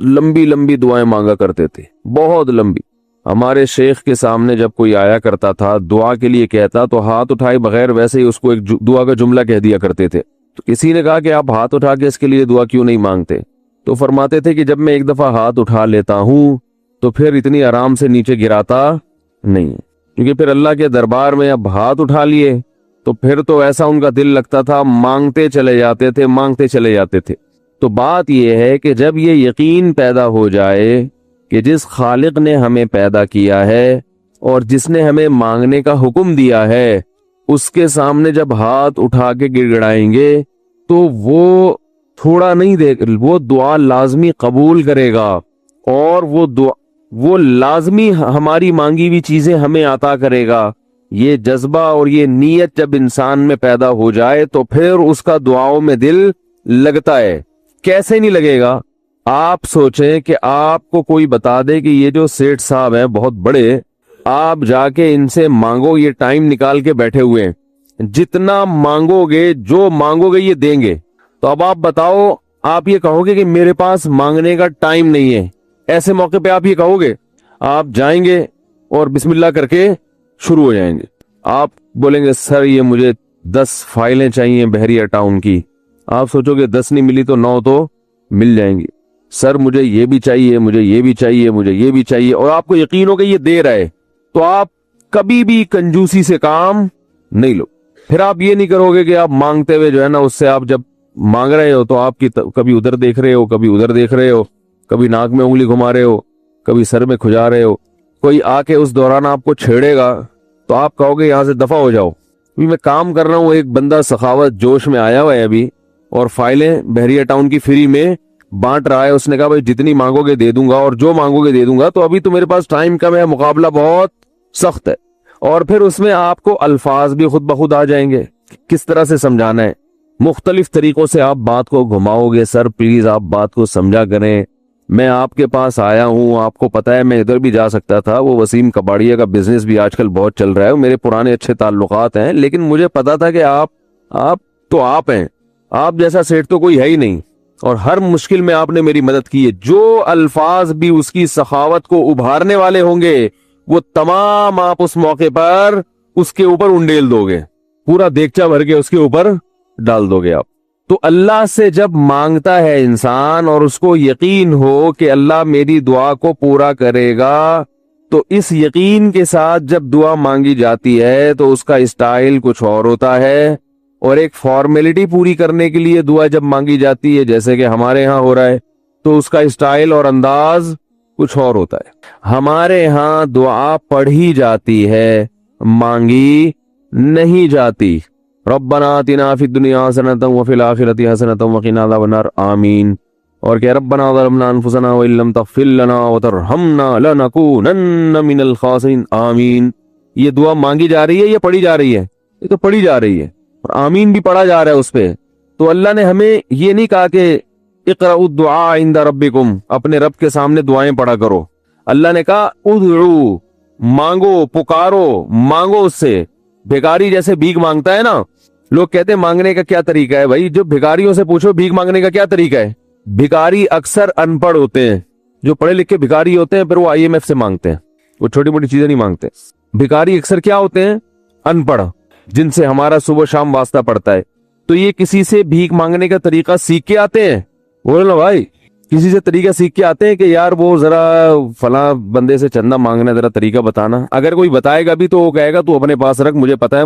لمبی لمبی دعائیں مانگا کرتے تھے، بہت لمبی۔ ہمارے شیخ کے سامنے جب کوئی آیا کرتا تھا دعا کے لیے کہتا تو ہاتھ اٹھائے بغیر ویسے ہی اس کو ایک دعا کا جملہ کہہ دیا کرتے تھے۔ تو کسی نے کہا کہ آپ ہاتھ اٹھا کے اس کے لیے دعا کیوں نہیں مانگتے؟ تو فرماتے تھے کہ جب میں ایک دفعہ ہاتھ اٹھا لیتا ہوں تو پھر اتنی آرام سے نیچے گراتا نہیں، کیونکہ پھر اللہ کے دربار میں اب ہاتھ اٹھا لیے تو پھر تو ایسا ان کا دل لگتا تھا، مانگتے چلے جاتے تھے، مانگتے چلے جاتے تھے۔ تو بات یہ ہے کہ جب یہ یقین پیدا ہو جائے کہ جس خالق نے ہمیں پیدا کیا ہے اور جس نے ہمیں مانگنے کا حکم دیا ہے، اس کے سامنے جب ہاتھ اٹھا کے گڑ گڑائیں گے تو وہ تھوڑا نہیں وہ دعا لازمی قبول کرے گا، اور وہ لازمی ہماری مانگی ہوئی چیزیں ہمیں عطا کرے گا۔ یہ جذبہ اور یہ نیت جب انسان میں پیدا ہو جائے تو پھر اس کا دعاؤں میں دل لگتا ہے۔ کیسے نہیں لگے گا؟ آپ سوچیں کہ آپ کو کوئی بتا دے کہ یہ جو سیٹھ صاحب ہیں بہت بڑے، آپ جا کے ان سے مانگو، یہ ٹائم نکال کے بیٹھے ہوئے ہیں، جتنا مانگو گے، جو مانگو گے یہ دیں گے۔ تو اب آپ بتاؤ، آپ یہ کہو گے کہ میرے پاس مانگنے کا ٹائم نہیں ہے؟ ایسے موقع پہ آپ یہ کہو گے؟ آپ جائیں گے اور بسم اللہ کر کے شروع ہو جائیں گے۔ آپ بولیں گے سر یہ مجھے 10 فائلیں چاہیے بحریہ ٹاؤن کی۔ آپ سوچو گے 10 نہیں ملی تو 9 تو مل جائیں گی۔ سر مجھے یہ بھی چاہیے، مجھے یہ بھی چاہیے، مجھے یہ بھی چاہیے، اور آپ کو یقین ہو کہ یہ دے رہا ہے، تو آپ کبھی بھی کنجوسی سے کام نہیں لو۔ پھر آپ یہ نہیں کرو گے کہ آپ مانگتے ہوئے جو ہے نا، اس سے آپ جب مانگ رہے ہو تو آپ کی کبھی ادھر دیکھ رہے ہو، کبھی ادھر دیکھ رہے ہو، کبھی ناک میں انگلی گھما رہے ہو، کبھی سر میں کھجا رہے ہو۔ کوئی آ کے اس دوران آپ کو چھیڑے گا تو آپ کہو گے یہاں سے دفع ہو جاؤ، میں کام کر رہا ہوں۔ ایک بندہ سخاوت جوش میں آیا ہوا ہے ابھی، اور فائلیں بحریہ ٹاؤن کی فری میں بانٹ رہا ہے۔ اس نے کہا بھائی جتنی مانگو گے دے دوں گا، اور جو مانگو گے دے دوں گا، تو ابھی تو میرے پاس ٹائم کم ہے، مقابلہ بہت سخت ہے۔ اور پھر اس میں آپ کو الفاظ بھی خود بخود آ جائیں گے، کس طرح سے سمجھانا ہے، مختلف طریقوں سے آپ بات کو گھماؤ گے۔ سر پلیز آپ بات کو سمجھا کریں، میں آپ کے پاس آیا ہوں، آپ کو پتا ہے میں ادھر بھی جا سکتا تھا، وہ وسیم کباڑیہ کا بزنس بھی آج کل بہت چل رہا ہے، میرے پرانے اچھے تعلقات ہیں، لیکن مجھے پتا تھا کہ آپ ہیں، آپ جیسا سیٹ تو کوئی ہے ہی نہیں، اور ہر مشکل میں آپ نے میری مدد کی ہے۔ جو الفاظ بھی اس کی سخاوت کو ابھارنے والے ہوں گے وہ تمام آپ اس موقع پر اس کے اوپر انڈیل دو گے، پورا دیگچہ بھر کے اس کے اوپر ڈال دو گے آپ۔ تو اللہ سے جب مانگتا ہے انسان اور اس کو یقین ہو کہ اللہ میری دعا کو پورا کرے گا، تو اس یقین کے ساتھ جب دعا مانگی جاتی ہے تو اس کا اسٹائل کچھ اور ہوتا ہے، اور ایک فارمیلٹی پوری کرنے کے لیے دعا جب مانگی جاتی ہے جیسے کہ ہمارے ہاں ہو رہا ہے، تو اس کا اسٹائل اور انداز کچھ اور ہوتا ہے۔ ہمارے ہاں دعا پڑھی جاتی ہے، مانگی نہیں جاتی۔ ربنا آتنا فی الدنیا حسنۃ وفی الآخرۃ حسنۃ وقنا عذاب النار، آمین۔ اور کہ ربنا ظلمنا انفسنا وان لم تغفر لنا وترحمنا لنکونن من الخاسرین، آمین۔ یہ دعا مانگی جا رہی ہے یا پڑھی جا رہی ہے؟ یہ تو پڑھی جا رہی ہے، اور آمین بھی پڑھا جا رہا ہے اس پہ۔ تو اللہ نے ہمیں یہ نہیں کہا کہ اقرأوا الدعاء عند ربکم، اپنے رب کے سامنے دعائیں پڑھا کرو۔ اللہ نے کہا ادعو، مانگو، پکارو، مانگو اس سے۔ بھیکاری جیسے بھیک مانگتا ہے نا، لوگ کہتے ہیں مانگنے کا کیا طریقہ ہے؟ بھائی جو بھیکاریوں سے پوچھو بھیک مانگنے کا کیا طریقہ ہے۔ بھیکاری اکثر ان پڑھ ہوتے ہیں، جو پڑھے لکھے بھیکاری ہوتے ہیں پھر وہ IMF سے مانگتے ہیں، وہ چھوٹی موٹی چیزیں نہیں مانگتے۔ بھیکاری اکثر کیا ہوتے ہیں؟ ان پڑھ، جن سے ہمارا صبح شام واسطہ پڑتا ہے۔ تو یہ کسی سے بھیک مانگنے کا طریقہ سیکھ کے آتے ہیں؟ بولو نا بھائی، کسی سے طریقہ سیکھ کے آتے ہیں کہ یار وہ ذرا فلاں بندے سے چندہ مانگنا، ذرا طریقہ بتانا۔ اگر کوئی بتائے گا بھی تو وہ کہے گا تو اپنے پاس رکھ، مجھے پتا ہے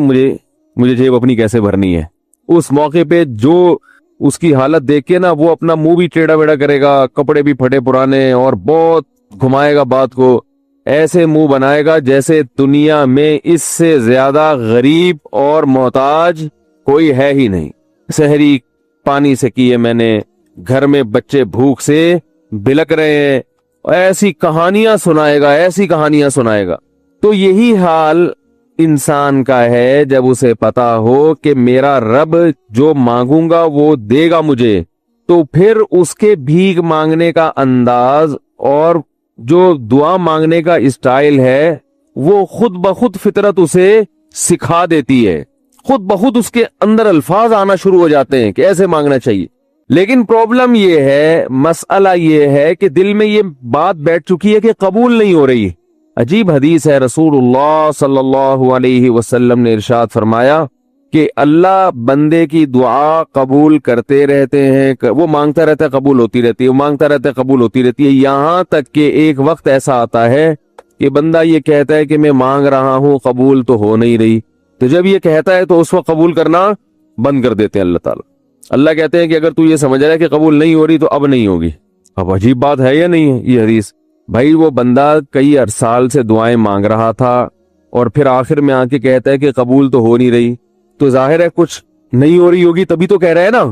مجھے جیب اپنی کیسے بھرنی ہے۔ اس موقع پہ جو اس کی حالت دیکھ کے نا وہ اپنا منہ بھی ٹیڑھا ویڑھا کرے گا، کپڑے بھی پھٹے پرانے، اور بہت گھمائے گا بات کو، ایسے منہ بنائے گا جیسے دنیا میں اس سے زیادہ غریب اور محتاج کوئی ہے ہی نہیں۔ سحری پانی سے کیے میں نے، گھر میں بچے بھوک سے بلک رہے ہیں، ایسی کہانیاں سنائے گا، ایسی کہانیاں سنائے گا۔ تو یہی حال انسان کا ہے جب اسے پتا ہو کہ میرا رب جو مانگوں گا وہ دے گا مجھے، تو پھر اس کے بھیک مانگنے کا انداز اور جو دعا مانگنے کا اسٹائل ہے وہ خود بخود فطرت اسے سکھا دیتی ہے، خود بخود اس کے اندر الفاظ آنا شروع ہو جاتے ہیں کہ ایسے مانگنا چاہیے۔ لیکن پرابلم یہ ہے، مسئلہ یہ ہے کہ دل میں یہ بات بیٹھ چکی ہے کہ قبول نہیں ہو رہی۔ عجیب حدیث ہے، رسول اللہ صلی اللہ علیہ وسلم نے ارشاد فرمایا کہ اللہ بندے کی دعا قبول کرتے رہتے ہیں، وہ مانگتا رہتا ہے قبول ہوتی رہتی ہے، وہ مانگتا رہتا ہے قبول ہوتی رہتی ہے، یہاں تک کہ ایک وقت ایسا آتا ہے کہ بندہ یہ کہتا ہے کہ میں مانگ رہا ہوں قبول تو ہو نہیں رہی، تو جب یہ کہتا ہے تو اس وقت قبول کرنا بند کر دیتے ہیں اللہ تعالیٰ۔ اللہ کہتے ہیں کہ اگر تو یہ سمجھ رہا ہے کہ قبول نہیں ہو رہی تو اب نہیں ہوگی۔ اب عجیب بات ہے یا نہیں ہے یہ حدیث؟ بھائی وہ بندہ کئی سال سے دعائیں مانگ رہا تھا اور پھر آخر میں آ کے کہتا ہے کہ قبول تو ہو نہیں رہی، تو ظاہر ہے کچھ نہیں ہو رہی ہوگی، تبھی تو کہہ رہا ہے نا۔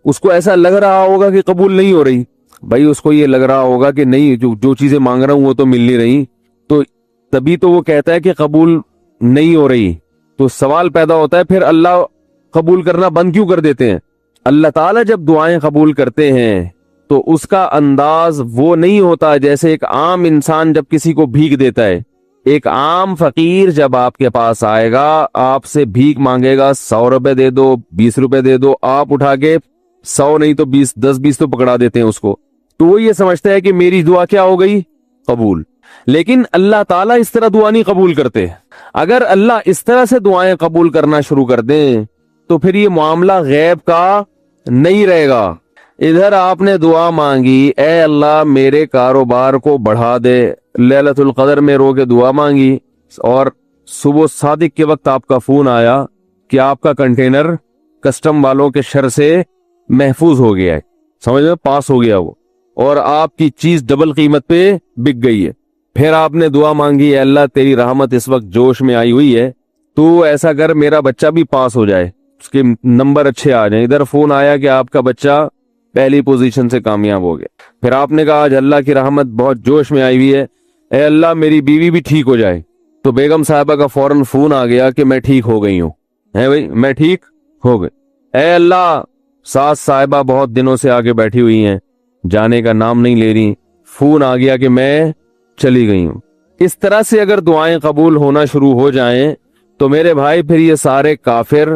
اس کو ایسا لگ رہا ہوگا کہ قبول نہیں ہو رہی، بھائی اس کو یہ لگ رہا ہوگا کہ نہیں، جو چیزیں مانگ رہا ہوں وہ تو مل نہیں رہی، تو تبھی تو وہ کہتا ہے کہ قبول نہیں ہو رہی۔ تو سوال پیدا ہوتا ہے پھر اللہ قبول کرنا بند کیوں کر دیتے ہیں؟ اللہ تعالیٰ جب دعائیں قبول کرتے ہیں تو اس کا انداز وہ نہیں ہوتا جیسے ایک عام انسان جب کسی کو بھیک دیتا ہے۔ ایک عام فقیر جب آپ کے پاس آئے گا، آپ سے بھیک مانگے گا، 100 روپے دے دو، 20 روپے دے دو، آپ اٹھا کے 100 نہیں تو 20، 10-20 تو پکڑا دیتے ہیں اس کو، تو وہ یہ سمجھتا ہے کہ میری دعا کیا ہو گئی؟ قبول۔ لیکن اللہ تعالیٰ اس طرح دعا نہیں قبول کرتے۔ اگر اللہ اس طرح سے دعائیں قبول کرنا شروع کر دیں تو پھر یہ معاملہ غیب کا نہیں رہے گا۔ ادھر آپ نے دعا مانگی، اے اللہ میرے کاروبار کو بڑھا دے، لیلۃ القدر میں رو کے دعا مانگی، اور صبح صادق کے وقت آپ کا فون آیا کہ آپ کا کنٹینر کسٹم والوں کے شر سے محفوظ ہو گیا ہے، سمجھ میں پاس ہو گیا وہ، اور آپ کی چیز ڈبل قیمت پہ بک گئی ہے۔ پھر آپ نے دعا مانگی، اے اللہ تیری رحمت اس وقت جوش میں آئی ہوئی ہے، تو ایسا کر میرا بچہ بھی پاس ہو جائے، اس کے نمبر اچھے آ جائیں۔ ادھر فون آیا کہ آپ کا بچہ پہلی پوزیشن سے کامیاب ہو گیا۔ پھر آپ نے کہا آج اللہ کی رحمت بہت جوش میں آئی ہوئی ہے، اے اللہ میری بیوی بھی ٹھیک ہو جائے، تو بیگم صاحبہ کا فوراً فون آ گیا کہ میں ٹھیک ہو گئی ہوں، ہے بھائی میں ٹھیک ہو گئی۔ اے اللہ ساس صاحبہ بہت دنوں سے آگے بیٹھی ہوئی ہیں، جانے کا نام نہیں لے رہی، فون آ گیا کہ میں چلی گئی ہوں۔ اس طرح سے اگر دعائیں قبول ہونا شروع ہو جائیں تو میرے بھائی پھر یہ سارے کافر،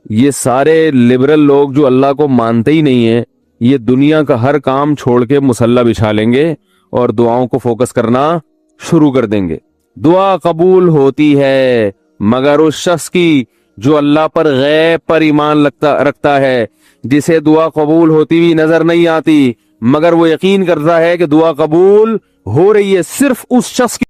یہ سارے لبرل لوگ جو اللہ کو مانتے ہی نہیں ہیں، یہ دنیا کا ہر کام چھوڑ کے مصلی بچھا لیں گے اور دعاؤں کو فوکس کرنا شروع کر دیں گے۔ دعا قبول ہوتی ہے مگر اس شخص کی جو اللہ پر غیب پر ایمان رکھتا ہے، جسے دعا قبول ہوتی ہوئی نظر نہیں آتی مگر وہ یقین کرتا ہے کہ دعا قبول ہو رہی ہے، صرف اس شخص کی